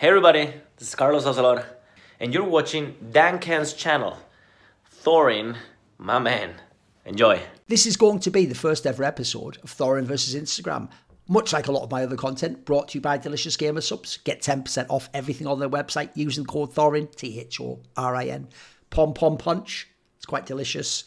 Hey everybody, this is Carlos Ocelot, and you're watching Dancan's channel. Thorin, my man. Enjoy. This is going to be the first ever episode of Thorin versus Instagram. Much like a lot of my other content, brought to you by Delicious Gamer Subs. Get 10% off everything on their website using the code Thorin, Thorin. Pom Pom Punch, it's quite delicious.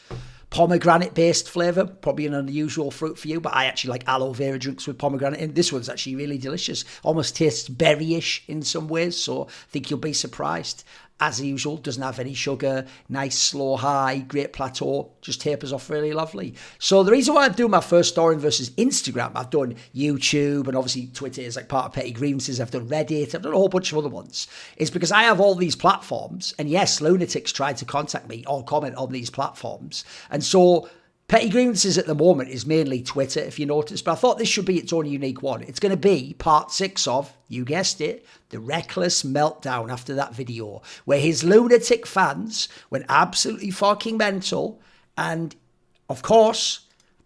Pomegranate-based flavour, probably an unusual fruit for you, but I actually like aloe vera drinks with pomegranate in. This one's actually really delicious. Almost tastes berry-ish in some ways, so I think you'll be surprised. As usual, doesn't have any sugar, nice slow high, great plateau, just tapers off really lovely. So the reason why I'm doing my first Thorin versus Instagram, I've done YouTube and obviously Twitter is like part of Petty Grievances, I've done Reddit, I've done a whole bunch of other ones, is because I have all these platforms, and yes, lunatics tried to contact me or comment on these platforms, and so Petty Grievances at the moment is mainly Twitter, if you notice, but I thought this should be its own unique one. It's going to be part 6 of, you guessed it, the Rekkles meltdown after that video, where his lunatic fans went absolutely fucking mental, and of course,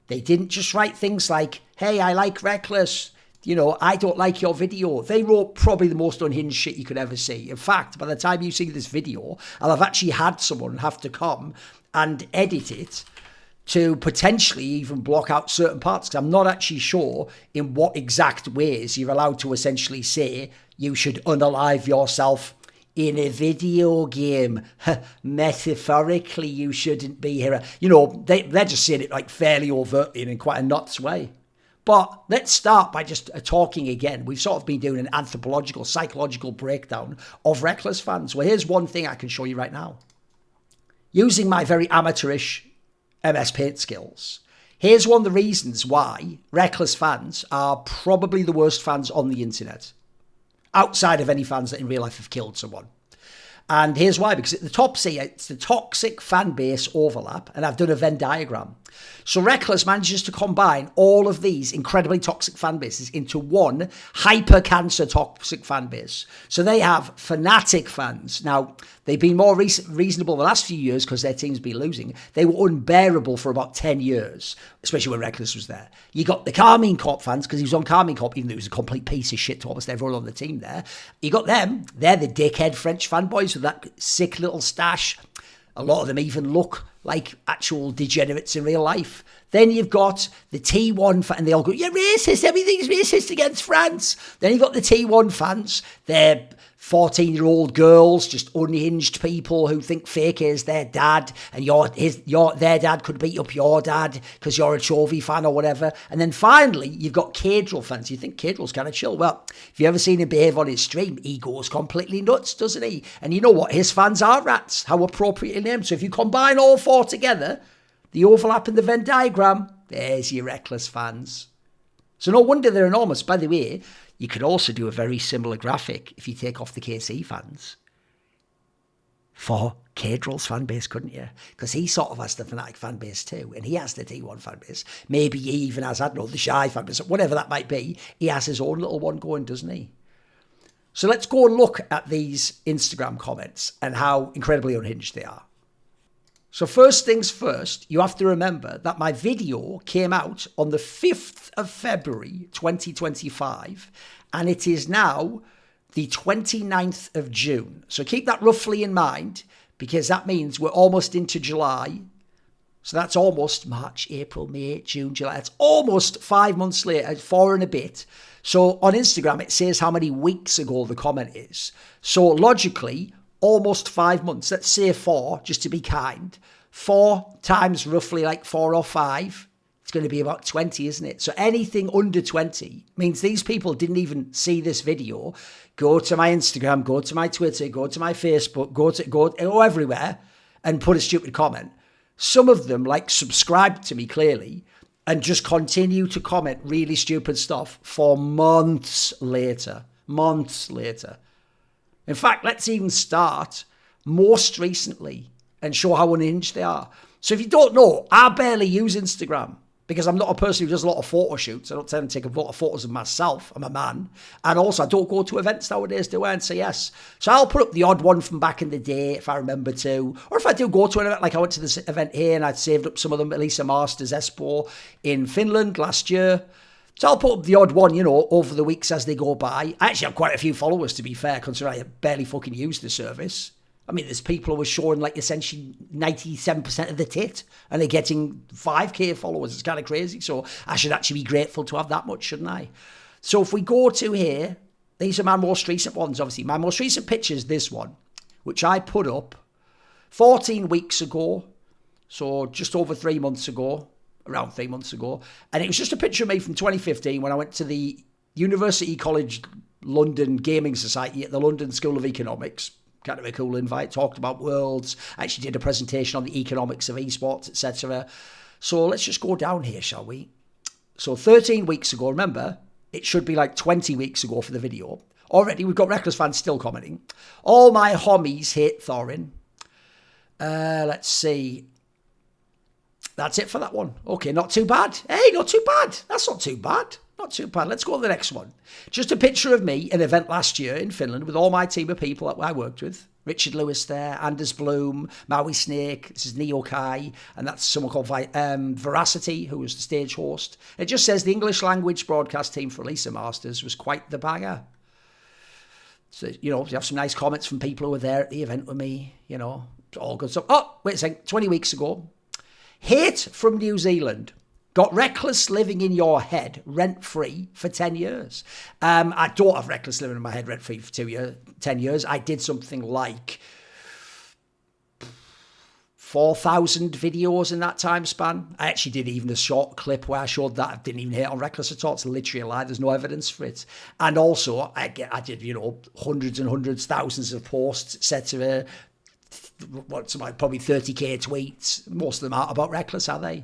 they didn't just write things like, hey, I like Rekkles, you know, I don't like your video. They wrote probably the most unhinged shit you could ever see. In fact, by the time you see this video, I'll have actually had someone have to come and edit it to potentially even block out certain parts, because I'm not actually sure in what exact ways you're allowed to essentially say you should unalive yourself in a video game. Metaphorically, you shouldn't be here. You know, they're just saying it like fairly overtly and in quite a nuts way. But let's start by just talking again. We've sort of been doing an anthropological, psychological breakdown of Rekkles fans. Well, here's one thing I can show you right now. Using my very amateurish MS Paint skills. Here's one of the reasons why Rekkles fans are probably the worst fans on the internet, outside of any fans that in real life have killed someone. And here's why, because at the top, see, it's the toxic fan base overlap, and I've done a Venn diagram. So Rekkles manages to combine all of these incredibly toxic fan bases into one hyper-cancer toxic fan base. So they have fanatic fans. Now, they've been more reasonable the last few years because their team's been losing. They were unbearable for about 10 years, especially when Rekkles was there. You got the Carmine Corp fans, because he was on Carmine Corp, even though he was a complete piece of shit to almost everyone on the team there. You got them. They're the dickhead French fanboys with that sick little stash. A lot of them even look like actual degenerates in real life. Then you've got the T1 and they all go, you're racist, everything's racist against France. Then you've got the T1 fans. They're 14-year-old girls, just unhinged people who think Fake is their dad, and their dad could beat up your dad because you're a Chovy fan or whatever. And then finally, you've got Cadril fans. You think Cadril's kind of chill. Well, if you've ever seen him behave on his stream, he goes completely nuts, doesn't he? And you know what? His fans are rats. How appropriately named. So if you combine all four together, the overlap in the Venn diagram, there's your Rekkles fans. So no wonder they're enormous. By the way, you could also do a very similar graphic if you take off the KC fans for Cadril's fan base, couldn't you? Because he sort of has the fanatic fan base too, and he has the T1 fan base. Maybe he even has, I don't know, the Shy fan base, whatever that might be. He has his own little one going, doesn't he? So let's go and look at these Instagram comments and how incredibly unhinged they are. So first things first, you have to remember that my video came out on the 5th of February 2025, and it is now the 29th of June. So keep that roughly in mind, because that means we're almost into July. So that's almost March, April, May, June, July. It's almost 5 months later, 4 and a bit. So on Instagram, it says how many weeks ago the comment is. So logically, almost 5 months, let's say 4, just to be kind. 4 times roughly like 4 or 5, it's going to be about 20, isn't it? So anything under 20 means these people didn't even see this video, go to my Instagram, go to my Twitter, go to my Facebook, go everywhere and put a stupid comment. Some of them like subscribed to me clearly and just continue to comment really stupid stuff for months later. Months later. In fact, let's even start most recently and show how unhinged they are. So if you don't know, I barely use Instagram because I'm not a person who does a lot of photo shoots. I don't tend to take a lot of photos of myself. I'm a man. And also, I don't go to events nowadays, do I? And say yes. So I'll put up the odd one from back in the day if I remember to. Or if I do go to an event, like I went to this event here and I'd saved up some of them, Elisa Masters Espo in Finland last year. So I'll put up the odd one, over the weeks as they go by. I actually have quite a few followers, to be fair, considering I barely fucking use the service. I mean, there's people who are showing like essentially 97% of the tit and they're getting 5k followers. It's kind of crazy. So I should actually be grateful to have that much, shouldn't I? So if we go to here, these are my most recent ones, obviously. My most recent picture is this one, which I put up 14 weeks ago. So just over 3 months ago. Around 3 months ago. And it was just a picture of me from 2015 when I went to the University College London Gaming Society at the London School of Economics. Kind of a cool invite. Talked about worlds. Actually did a presentation on the economics of esports, etc. So let's just go down here, shall we? So 13 weeks ago, remember, it should be like 20 weeks ago for the video. Already, we've got Rekkles fans still commenting. All my homies hate Thorin. Let's see. That's it for that one. Okay, not too bad. Hey, not too bad. That's not too bad. Not too bad. Let's go to the next one. Just a picture of me, an event last year in Finland with all my team of people that I worked with. Richard Lewis there, Anders Bloom, Maui Snake, this is Neo Kai, and that's someone called Veracity, who was the stage host. It just says the English language broadcast team for Lisa Masters was quite the banger. So, you have some nice comments from people who were there at the event with me, all good stuff. Oh, wait a second, 20 weeks ago. Hate from New Zealand. Got Rekkles living in your head rent-free for 10 years. I don't have Rekkles living in my head rent-free for 10 years. I did something like 4,000 videos in that time span. I actually did even a short clip where I showed that I didn't even hit on Rekkles at all. It's literally a lie. There's no evidence for it. And also, I did, hundreds and hundreds, thousands of posts, etc. What's like probably 30k tweets. Most of them aren't about Rekkles, are they?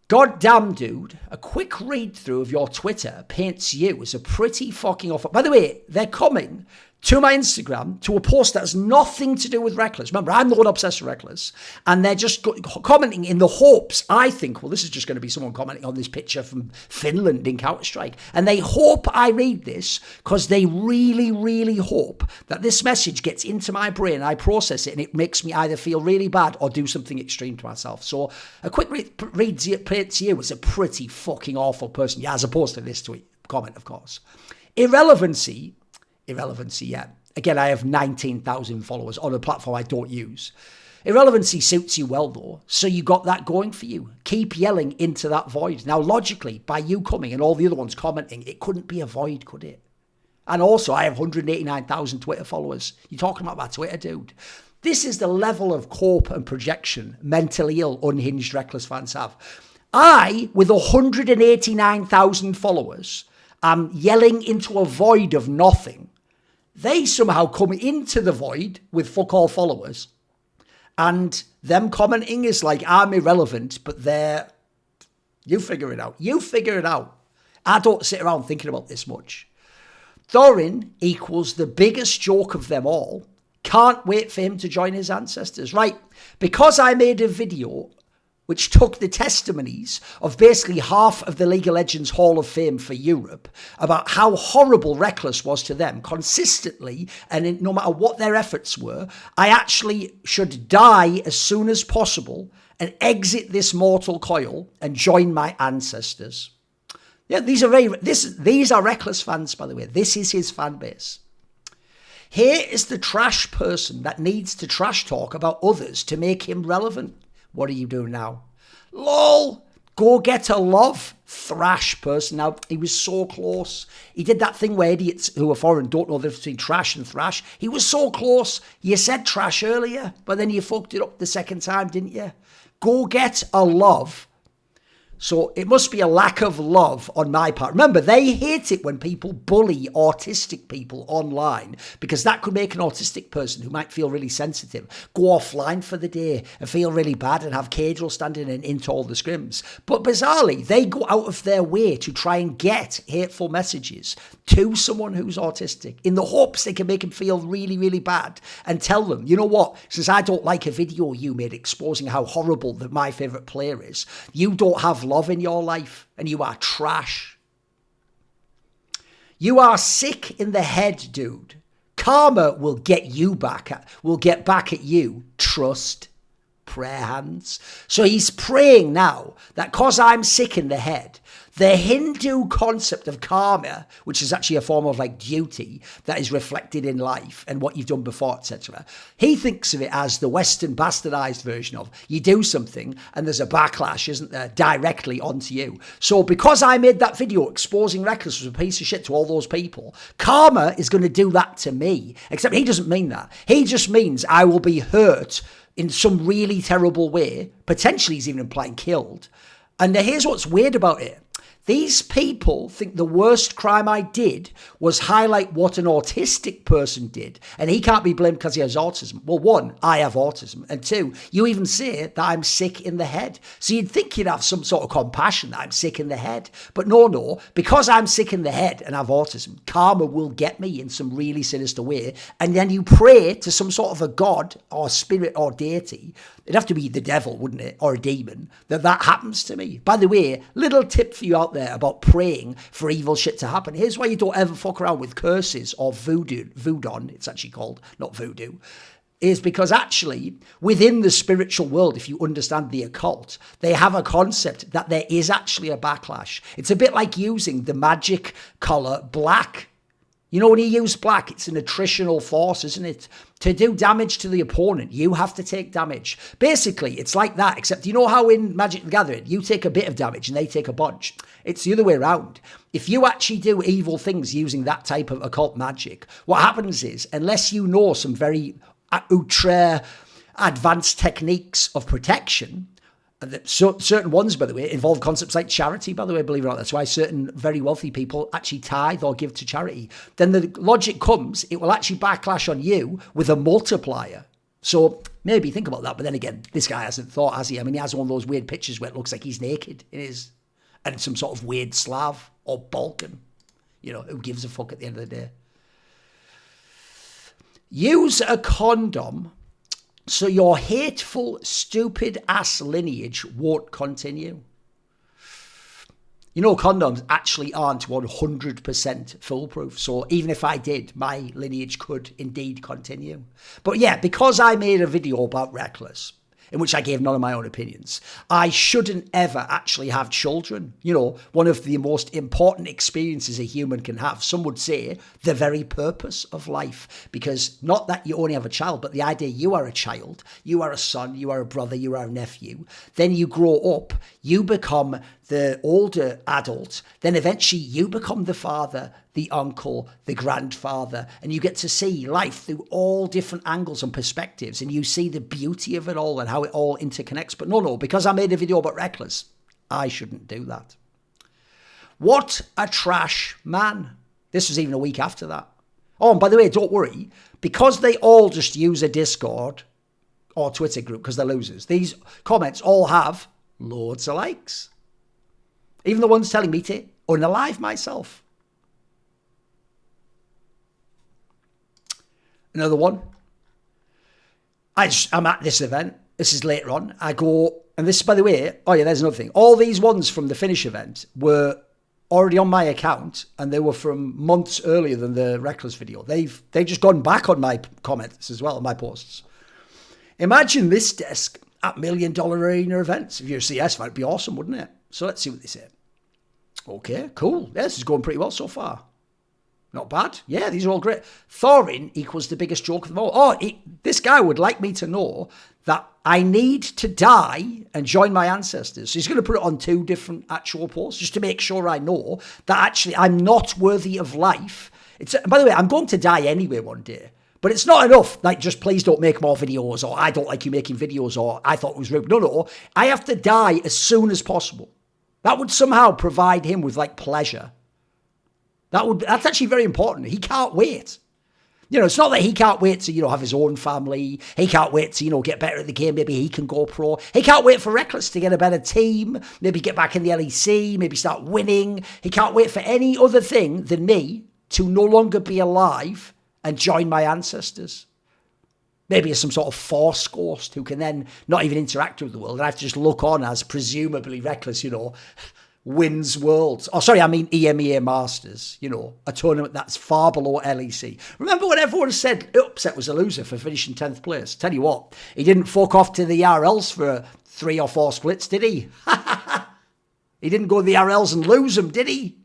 Goddamn, dude, a quick read through of your Twitter paints you as a pretty fucking awful. By the way, they're coming to my Instagram to a post that has nothing to do with Rekkles. Remember, I'm the one obsessed with Rekkles. And they're just commenting in the hopes, I think, well, this is just going to be someone commenting on this picture from Finland in Counter-Strike. And they hope I read this because they really, really hope that this message gets into my brain, I process it, and it makes me either feel really bad or do something extreme to myself. So a quick read to you as a pretty fucking awful person. Yeah, as opposed to this tweet comment, of course. Irrelevancy, yeah. Again, I have 19,000 followers on a platform I don't use. Irrelevancy suits you well, though, so you got that going for you. Keep yelling into that void. Now, logically, by you coming and all the other ones commenting, it couldn't be a void, could it? And also, I have 189,000 Twitter followers. You're talking about my Twitter, dude. This is the level of cope and projection mentally ill, unhinged Rekkles fans have. I, with 189,000 followers, am yelling into a void of nothing. They somehow come into the void with fuck all followers. And them commenting is like, I'm irrelevant, but you figure it out. You figure it out. I don't sit around thinking about this much. Thorin equals the biggest joke of them all. Can't wait for him to join his ancestors. Right, because I made a video which took the testimonies of basically half of the League of Legends Hall of Fame for Europe about how horrible Rekkles was to them consistently, and no matter what their efforts were, I actually should die as soon as possible and exit this mortal coil and join my ancestors. Yeah, these are Rekkles fans, by the way. This is his fan base. Here is the trash person that needs to trash talk about others to make him relevant. What are you doing now? LOL! Go get a love, thrash person. Now, he was so close. He did that thing where idiots who are foreign don't know the difference between trash and thrash. He was so close. You said trash earlier, but then you fucked it up the second time, didn't you? Go get a love. So it must be a lack of love on my part. Remember, they hate it when people bully autistic people online because that could make an autistic person who might feel really sensitive go offline for the day and feel really bad and have Cadrel standing in into all the scrims. But bizarrely, they go out of their way to try and get hateful messages to someone who's autistic in the hopes they can make him feel really, really bad and tell them, you know what, since I don't like a video you made exposing how horrible my favourite player is, you don't have love in your life and you are trash. You are sick in the head, dude. Karma will get back at you. Trust. Prayer hands. So he's praying now that because I'm sick in the head, The Hindu concept of karma, which is actually a form of like duty that is reflected in life and what you've done before, etc. He thinks of it as the Western bastardized version of you do something and there's a backlash, isn't there, directly onto you. So because I made that video exposing Rekkles as a piece of shit to all those people, karma is going to do that to me. Except he doesn't mean that. He just means I will be hurt in some really terrible way. Potentially he's even implying killed. And here's what's weird about it. These people think the worst crime I did was highlight what an autistic person did. And he can't be blamed because he has autism. Well, one, I have autism. And two, you even say that I'm sick in the head. So you'd think you'd have some sort of compassion that I'm sick in the head. But no, because I'm sick in the head and have autism, karma will get me in some really sinister way. And then you pray to some sort of a god or spirit or deity. It'd have to be the devil, wouldn't it? Or a demon, that happens to me. By the way, little tip for you out there about praying for evil shit to happen. Here's why you don't ever fuck around with curses or voodoo, it's actually called, not voodoo, is because actually within the spiritual world, if you understand the occult, they have a concept that there is actually a backlash. It's a bit like using the magic color black. You know, when you use black, it's an attritional force, isn't it? To do damage to the opponent, you have to take damage. Basically, it's like that, except you know how in Magic the Gathering, you take a bit of damage and they take a bunch? It's the other way around. If you actually do evil things using that type of occult magic, what happens is, unless you know some very ultra advanced techniques of protection, certain ones, by the way, involve concepts like charity, by the way, believe it or not. That's why certain very wealthy people actually tithe or give to charity. Then the logic comes, it will actually backlash on you with a multiplier. So maybe think about that. But then again, this guy hasn't thought, has he? I mean, he has one of those weird pictures where it looks like he's naked and some sort of weird Slav or Balkan. You know, who gives a fuck at the end of the day? Use a condom so your hateful, stupid-ass lineage won't continue. You know, condoms actually aren't 100% foolproof. So even if I did, my lineage could indeed continue. But yeah, because I made a video about Rekkles, in which I gave none of my own opinions, I shouldn't ever actually have children. You know, one of the most important experiences a human can have. Some would say the very purpose of life. Because not that you only have a child, but the idea you are a child, you are a son, you are a brother, you are a nephew. Then you grow up, you become the older adult, then eventually you become the father, the uncle, the grandfather, and you get to see life through all different angles and perspectives, and you see the beauty of it all and how it all interconnects. But no, because I made a video about Rekkles, I shouldn't do that. What a trash man. This was even a week after that. Oh, and by the way, don't worry, because they all just use a Discord or Twitter group because they're losers, these comments all have loads of likes. Even the ones telling me to unalive myself. Another one. I'm at this event. This is later on. I go, and this, by the way, oh yeah, there's another thing. All these ones from the finish event were already on my account, and they were from months earlier than the Rekkles video. They've just gone back on my comments as well, on my posts. Imagine this desk at $1 Million Arena events. If you're a CS fan, it'd be awesome, wouldn't it? So let's see what they say. Okay, cool. Yeah, this is going pretty well so far. Not bad. Yeah, these are all great. Thorin equals the biggest joke of them all. Oh, this guy would like me to know that I need to die and join my ancestors. So he's going to put it on 2 different actual posts just to make sure I know that actually I'm not worthy of life. By the way, I'm going to die anyway one day. But it's not enough, like, just please don't make more videos, or I don't like you making videos, or I thought it was rude. No. I have to die as soon as possible. That would somehow provide him with, like, pleasure. That's actually very important. He can't wait. You know, it's not that he can't wait to, have his own family. He can't wait to, get better at the game. Maybe he can go pro. He can't wait for Rekkles to get a better team. Maybe get back in the LEC. Maybe start winning. He can't wait for any other thing than me to no longer be alive and join my ancestors. Maybe as some sort of force ghost who can then not even interact with the world. And I have to just look on as presumably Rekkles, wins worlds. Oh, sorry, I mean EMEA Masters, a tournament that's far below LEC. Remember when everyone said Upset was a loser for finishing 10th place? Tell you what, he didn't fuck off to the RLs for 3 or 4 splits, did he? He didn't go to the RLs and lose them, did he?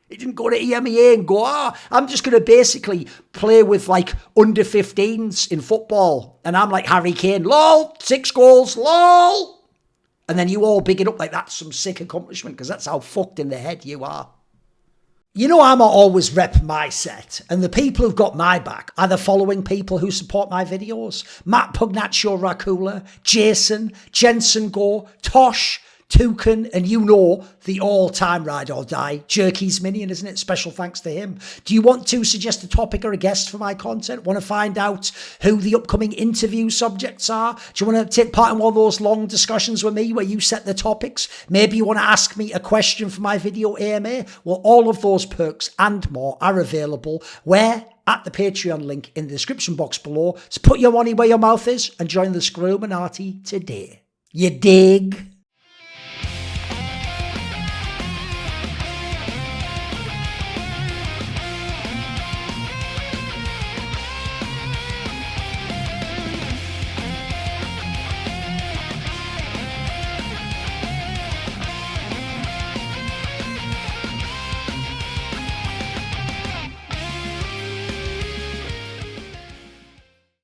He didn't go to EMEA and go, I'm just going to basically play with like under 15s in football. And I'm like Harry Kane, lol, 6 goals, lol. And then you all big it up like that's some sick accomplishment because that's how fucked in the head you are. You know, I'm always rep my set, and the people who've got my back are the following people who support my videos. Matt Pugnatio, Rajcula, Jasun, Jensen Goh, Tosh, Thooorin, and you know, the all-time ride or die, Jerky's Minion, isn't it? Special thanks to him. Do you want to suggest a topic or a guest for my content? Want to find out who the upcoming interview subjects are? Do you want to take part in one of those long discussions with me where you set the topics? Maybe you want to ask me a question for my video AMA? Well, all of those perks and more are available where? At the Patreon link in the description box below. So put your money where your mouth is and join the Scroominati today. You dig?